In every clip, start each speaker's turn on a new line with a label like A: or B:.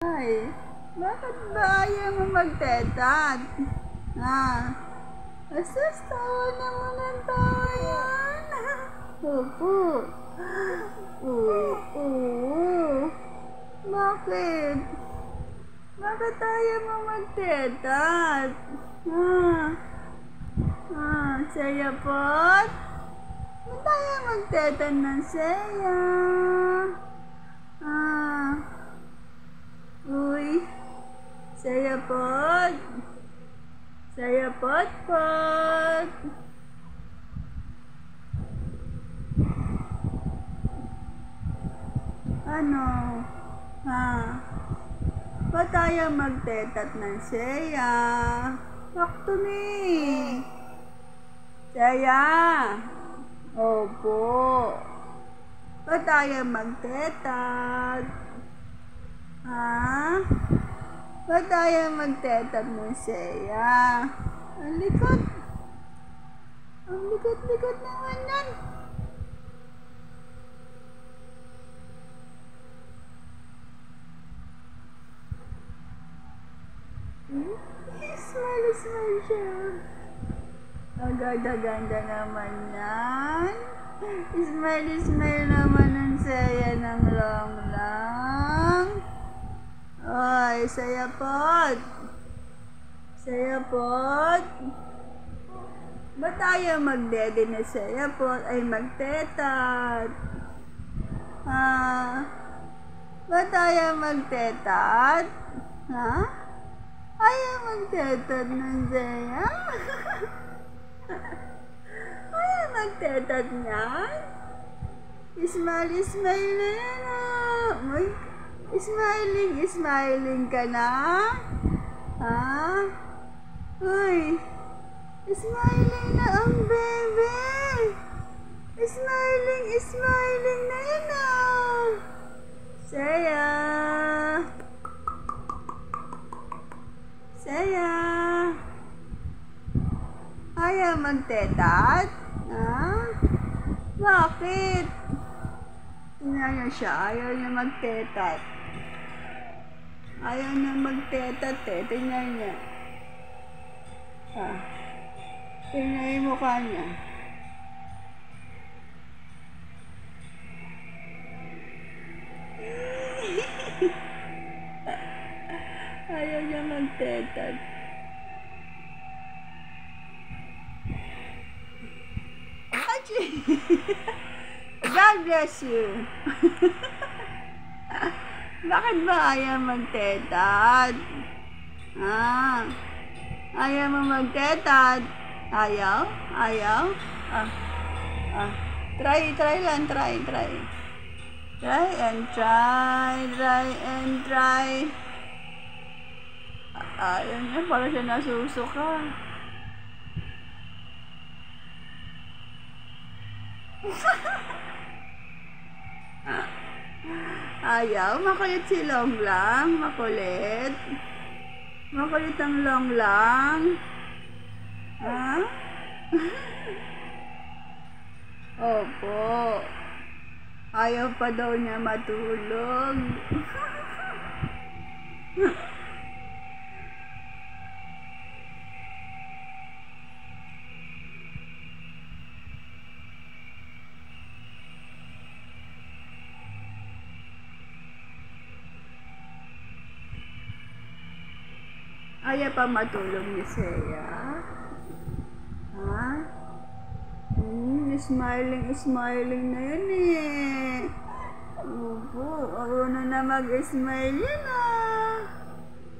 A: Ay, bakit ba ayaw mo magtetat? Asas, tawa naman ang tawa yan. Opo. Oo. Bakit? Bakit ayaw mo magtetat? Saya pot? Ba't tayo magtetat ng saya? Uy, saya pot? Saya pot pot? Ano? Ba't tayo magtetat ng saya? Sakto ni. Saya. Opo. Ba't tayo magtetat? Ba't tayo magtetat ng saya? Ang likot. Ang likot-likot naman yan. Smile siya. Ang ganda-ganda naman yan. Smile naman ang saya ng long. Ay, saya pot. Saya pot. Ba't tayo magdede na saya pot? Ay, magtetat. Ba't tayo magtetat? Ayaw magtetat ng saya? Ayaw magtetat niyan? Smile na yan. Smiling ka na? Uy, smiling na ang bebe. Smiling na yan Saya. Ayaw magtetat? Bakit? Tingnan niyo siya, ayaw niya magtetat. Ayaw niya magtetat tingnan niya. Tingnan yung mukha niya. Ayaw niya magtetat. God bless you. Bakit ba ayaw magtetat? Ayaw mo magtetat? Ayaw? Try lang. Try and try. Ayaw niya, parang siya nasusuka. Ayaw, makulit si Long lang. Makulit ang Long lang. Opo. Ayaw pa daw niya matulog. Ayaw pa matulog ni Saya? Smiling na yan Opo, marunong na mag-smile yan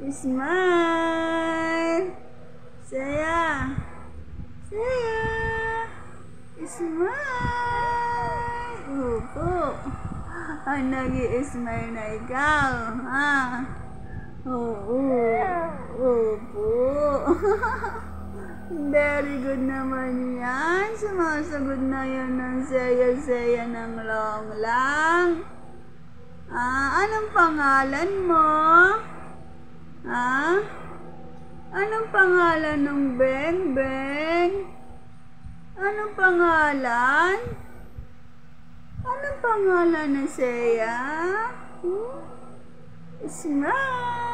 A: Smile! Saya! Smile! Opo, nag-i-smile na ikaw, Opo. Very good naman yan. Sumasagot na yan ng saya ng Long lang. Anong pangalan mo? Anong pangalan ng Beng? Anong pangalan? Anong pangalan ng Saya? Smile!